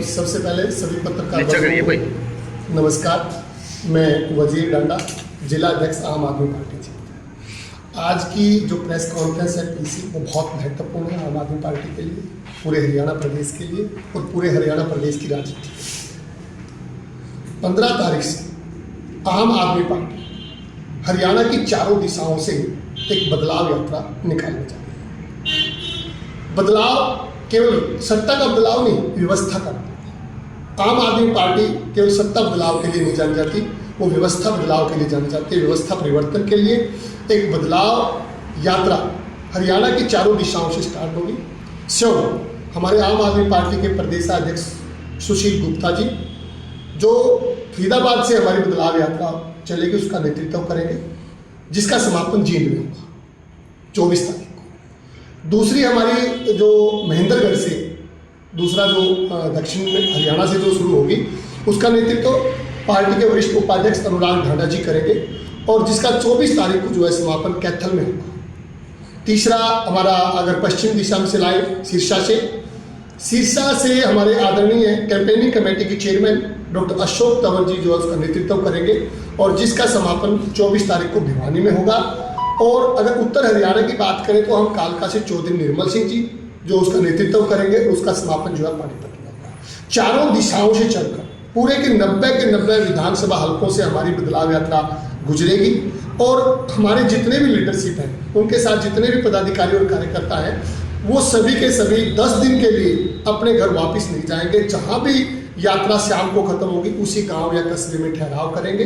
सबसे पहले सभी पत्रकारों को नमस्कार। मैं वजीर डांडा, जिला अध्यक्ष आम आदमी पार्टी जी। आज की जो प्रेस कॉन्फ्रेंस है पीसी, वो बहुत महत्वपूर्ण है आम आदमी पार्टी के लिए, पूरे हरियाणा प्रदेश के लिए और पूरे हरियाणा प्रदेश की राजनीति के लिए। 15 तारीख से आम आदमी पार्टी हरियाणा की चारों दिशाओं से एक बदलाव यात्रा निकालने जा रही है। बदलाव केवल सत्ता का बदलाव नहीं, व्यवस्था का। आम आदमी पार्टी केवल सत्ता बदलाव के लिए नहीं जानी जाती, वो व्यवस्था बदलाव के लिए जानी जाती है। व्यवस्था परिवर्तन के लिए एक बदलाव यात्रा हरियाणा की चारों दिशाओं से स्टार्ट होगी। सो हमारे आम आदमी पार्टी के प्रदेशाध्यक्ष सुशील गुप्ता जी, जो फरीदाबाद से हमारी बदलाव यात्रा चलेगी, उसका नेतृत्व करेंगे, जिसका समापन जींद में होगा 24 तारीख को। दूसरी हमारी जो महेंद्रगढ़ से दूसरा जो दक्षिण में हरियाणा से जो शुरू होगी, उसका नेतृत्व पार्टी के वरिष्ठ उपाध्यक्ष अनुराग ढांडा जी करेंगे, और जिसका 24 तारीख को जो है समापन कैथल में होगा। तीसरा हमारा अगर पश्चिम दिशा में से लाए सिरसा से हमारे आदरणीय कैंपेनिंग कमेटी के चेयरमैन डॉक्टर अशोक तंवर जी जो है उसका नेतृत्व करेंगे, और जिसका समापन 24 तारीख को भिवानी में होगा। और अगर उत्तर हरियाणा की बात करें तो हम कालका से चौधरी निर्मल सिंह जी जो उसका नेतृत्व करेंगे, उसका समापन जो है पानीपत में होगा। चारों दिशाओं से चलकर पूरे के 90 विधानसभा हलकों से हमारी बदलाव यात्रा गुजरेगी, और हमारे जितने भी लीडरशिप हैं, उनके साथ जितने भी पदाधिकारी और कार्यकर्ता हैं, वो सभी के सभी 10 दिन के लिए अपने घर वापस नहीं जाएंगे। जहां भी यात्रा शाम को खत्म होगी, उसी गांव या कस्बे में ठहराव करेंगे,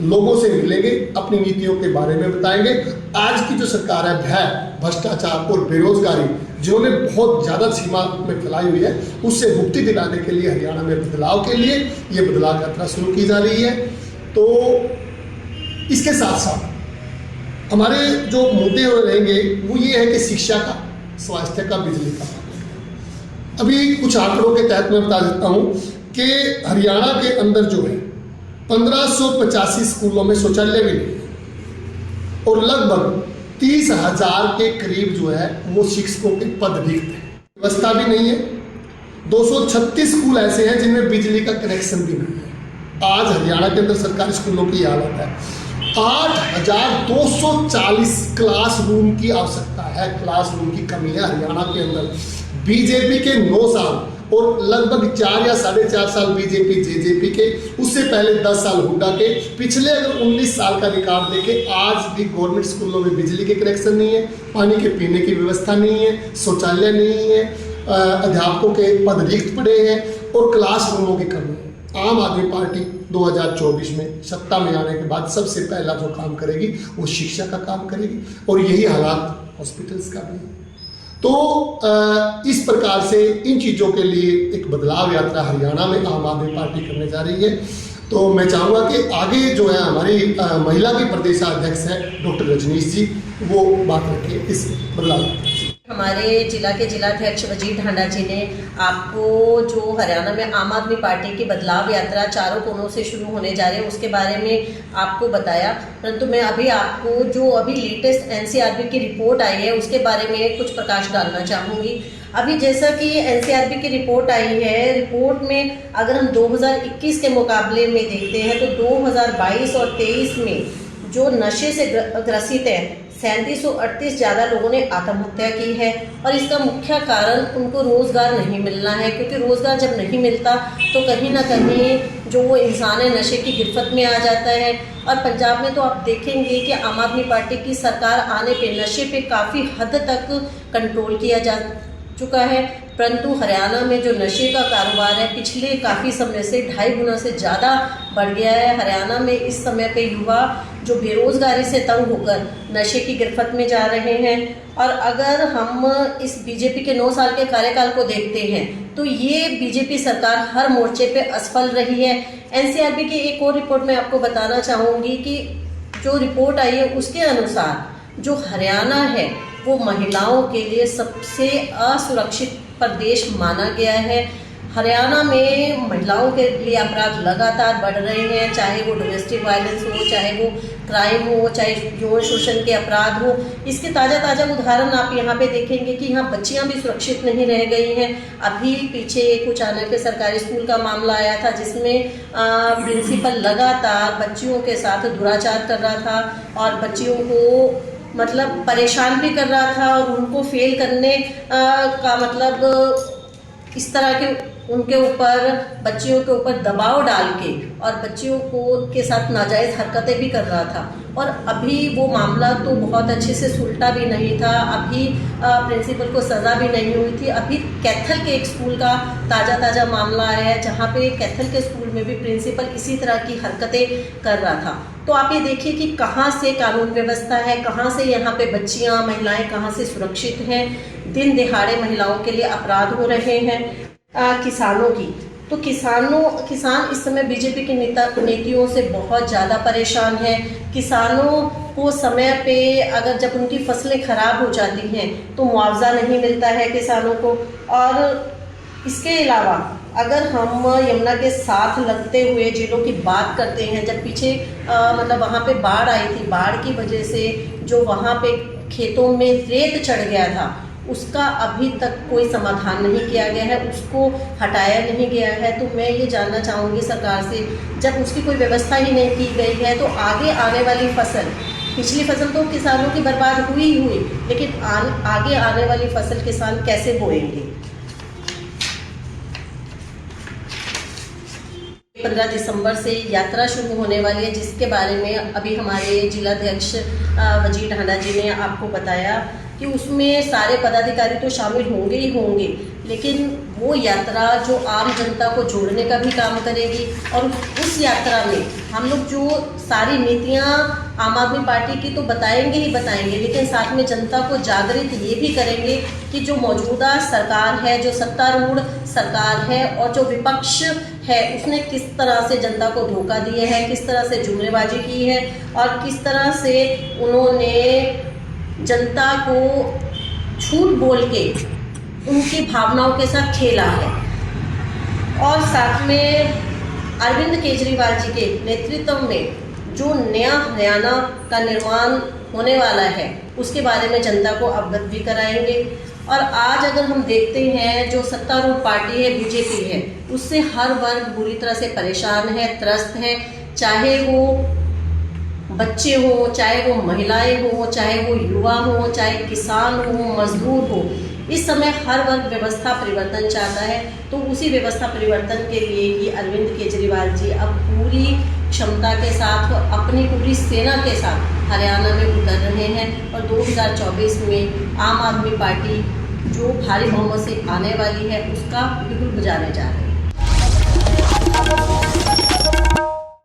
लोगों से मिलेंगे, अपनी नीतियों के बारे में बताएंगे। आज की जो सरकार है, भय, भ्रष्टाचार और बेरोजगारी जिन्होंने बहुत ज़्यादा सीमा में फैलाई हुई है, उससे मुक्ति दिलाने के लिए हरियाणा में बदलाव के लिए ये बदलाव यात्रा शुरू की जा रही है। तो इसके साथ साथ हमारे जो मुद्दे रहेंगे वो ये है कि शिक्षा का, स्वास्थ्य का, बिजली का। अभी कुछ आंकड़ों के तहत मैं बता देता हूँ कि हरियाणा के अंदर जो है 1585 स्कूलों में शौचालय भी नहीं, और लगभग 30,000 के करीब जो है वो शिक्षकों के पद रिक्त हैं। व्यवस्था भी नहीं है। 236 स्कूल ऐसे हैं जिनमें बिजली का कनेक्शन भी नहीं है। आज हरियाणा के अंदर सरकारी स्कूलों की हालत है। 8,240 क्लासरूम की आवश्यकता है, क्लासरूम की कमी है हरियाणा के अंदर। बीजेपी के 9 साल और लगभग 4 या 4.5 साल बीजेपी जेजेपी के, उससे पहले 10 साल हुड्डा के, पिछले अगर 19 साल का रिकॉर्ड देखें, आज भी गवर्नमेंट स्कूलों में बिजली के कनेक्शन नहीं है, पानी के पीने की व्यवस्था नहीं है, शौचालय नहीं है, अध्यापकों के पद रिक्त पड़े हैं और क्लासरूमों की कमी है। आम आदमी पार्टी 2024 में सत्ता में आने के बाद सबसे पहला जो काम करेगी वो शिक्षा का काम करेगी, और यही हालात हॉस्पिटल्स का भी है। तो इस प्रकार से इन चीज़ों के लिए एक बदलाव यात्रा हरियाणा में आम आदमी पार्टी करने जा रही है। तो मैं चाहूँगा कि आगे जो है हमारी महिला की प्रदेशाध्यक्ष है डॉक्टर रजनीश जी, वो बात रखें इस बदलाव। हमारे जिला के जिलाध्यक्ष वजीर ढांडा जी ने आपको जो हरियाणा में आम आदमी पार्टी की बदलाव यात्रा चारों कोनों से शुरू होने जा रही है उसके बारे में आपको बताया, परंतु मैं अभी आपको जो अभी लेटेस्ट एनसीआरबी की रिपोर्ट आई है उसके बारे में कुछ प्रकाश डालना चाहूँगी। अभी जैसा कि एनसीआरबी की रिपोर्ट आई है, रिपोर्ट में अगर हम 2021 के मुकाबले में देखते हैं तो 2022 और 23 में जो नशे से ग्रसित है 3738 ज़्यादा लोगों ने आत्महत्या की है, और इसका मुख्य कारण उनको रोज़गार नहीं मिलना है, क्योंकि रोज़गार जब नहीं मिलता तो कहीं ना कहीं जो वो इंसान है नशे की गिरफ्त में आ जाता है। और पंजाब में तो आप देखेंगे कि आम आदमी पार्टी की सरकार आने पे नशे पे काफ़ी हद तक कंट्रोल किया जा चुका है, परंतु हरियाणा में जो नशे का कारोबार है पिछले काफ़ी समय से 2.5 गुना से ज़्यादा बढ़ गया है। हरियाणा में इस समय पे युवा जो बेरोज़गारी से तंग होकर नशे की गिरफ्त में जा रहे हैं। और अगर हम इस बीजेपी के 9 साल के कार्यकाल को देखते हैं तो ये बीजेपी सरकार हर मोर्चे पे असफल रही है। एनसीआरबी की एक और रिपोर्ट में आपको बताना चाहूँगी कि जो रिपोर्ट आई है उसके अनुसार जो हरियाणा है वो महिलाओं के लिए सबसे असुरक्षित प्रदेश माना गया है। हरियाणा में महिलाओं के लिए अपराध लगातार बढ़ रहे हैं, चाहे वो डोमेस्टिक वायलेंस हो, चाहे वो क्राइम हो, चाहे यौन शोषण के अपराध हो। इसके ताज़ा उदाहरण आप यहाँ पे देखेंगे कि यहाँ बच्चियाँ भी सुरक्षित नहीं रह गई हैं। अभी पीछे कुछ चाणक्य सरकारी स्कूल का मामला आया था जिसमें प्रिंसिपल लगातार बच्चियों के साथ दुराचार कर रहा था और बच्चियों को मतलब परेशान भी कर रहा था और उनको फेल करने का मतलब इस तरह के उनके ऊपर बच्चियों के ऊपर दबाव डाल के और बच्चियों को के साथ नाजायज़ हरकतें भी कर रहा था। और अभी वो मामला तो बहुत अच्छे से सुलटा भी नहीं था, अभी प्रिंसिपल को सज़ा भी नहीं हुई थी। अभी कैथल के एक स्कूल का ताज़ा मामला आया है जहाँ पे कैथल के स्कूल में भी प्रिंसिपल इसी तरह की हरकतें कर रहा था। तो आप ये देखिए कि कहाँ से कानून व्यवस्था है, कहाँ से यहाँ पे बच्चियाँ महिलाएं कहाँ से सुरक्षित हैं। दिन दिहाड़े महिलाओं के लिए अपराध हो रहे हैं। किसानों की तो किसान इस समय बीजेपी की नीतियों से बहुत ज़्यादा परेशान है। किसानों को समय पे अगर जब उनकी फसलें खराब हो जाती हैं तो मुआवजा नहीं मिलता है किसानों को। और इसके अलावा अगर हम यमुना के साथ लगते हुए जिलों की बात करते हैं, जब पीछे मतलब वहाँ पे बाढ़ आई थी, बाढ़ की वजह से जो वहाँ पे खेतों में रेत चढ़ गया था उसका अभी तक कोई समाधान नहीं किया गया है, उसको हटाया नहीं गया है। तो मैं ये जानना चाहूँगी सरकार से, जब उसकी कोई व्यवस्था ही नहीं की गई है तो आगे आने वाली फसल, पिछली फसल तो किसानों की बर्बाद हुई, लेकिन आगे आने वाली फसल किसान कैसे बोएंगे। 15 दिसंबर से यात्रा शुरू होने वाली है जिसके बारे में अभी हमारे जिलाध्यक्ष वजीर ढांडा जी ने आपको बताया कि उसमें सारे पदाधिकारी तो शामिल होंगे ही होंगे, लेकिन वो यात्रा जो आम जनता को जोड़ने का भी काम करेगी। और उस यात्रा में हम लोग जो सारी नीतियां आम आदमी पार्टी की तो बताएंगे ही बताएंगे, लेकिन साथ में जनता को जागृत ये भी करेंगे कि जो मौजूदा सरकार है, जो सत्तारूढ़ सरकार है और जो विपक्ष है, उसने किस तरह से जनता को धोखा दिया है, किस तरह से जुमलेबाजी की है और किस तरह से उन्होंने जनता को झूठ बोल के उनकी भावनाओं के साथ खेला है। और साथ में अरविंद केजरीवाल जी के नेतृत्व में जो नया हरियाणा का निर्माण होने वाला है उसके बारे में जनता को अवगत भी कराएंगे। और आज अगर हम देखते हैं जो सत्तारूढ़ पार्टी है बीजेपी है, उससे हर वर्ग बुरी तरह से परेशान है, त्रस्त है, चाहे वो बच्चे हो, चाहे वो महिलाएं हो, चाहे वो युवा हो, चाहे किसान हो, मजदूर हो। इस समय हर वर्ग व्यवस्था परिवर्तन चाहता है। तो उसी व्यवस्था परिवर्तन के लिए ही अरविंद केजरीवाल जी अब पूरी क्षमता के साथ अपनी पूरी सेना के साथ हरियाणा में उतर रहे हैं और 2024 में आम आदमी पार्टी जो भारी बहुमत से आने वाली है उसका बिल्कुल बजाने जा रहे हैं।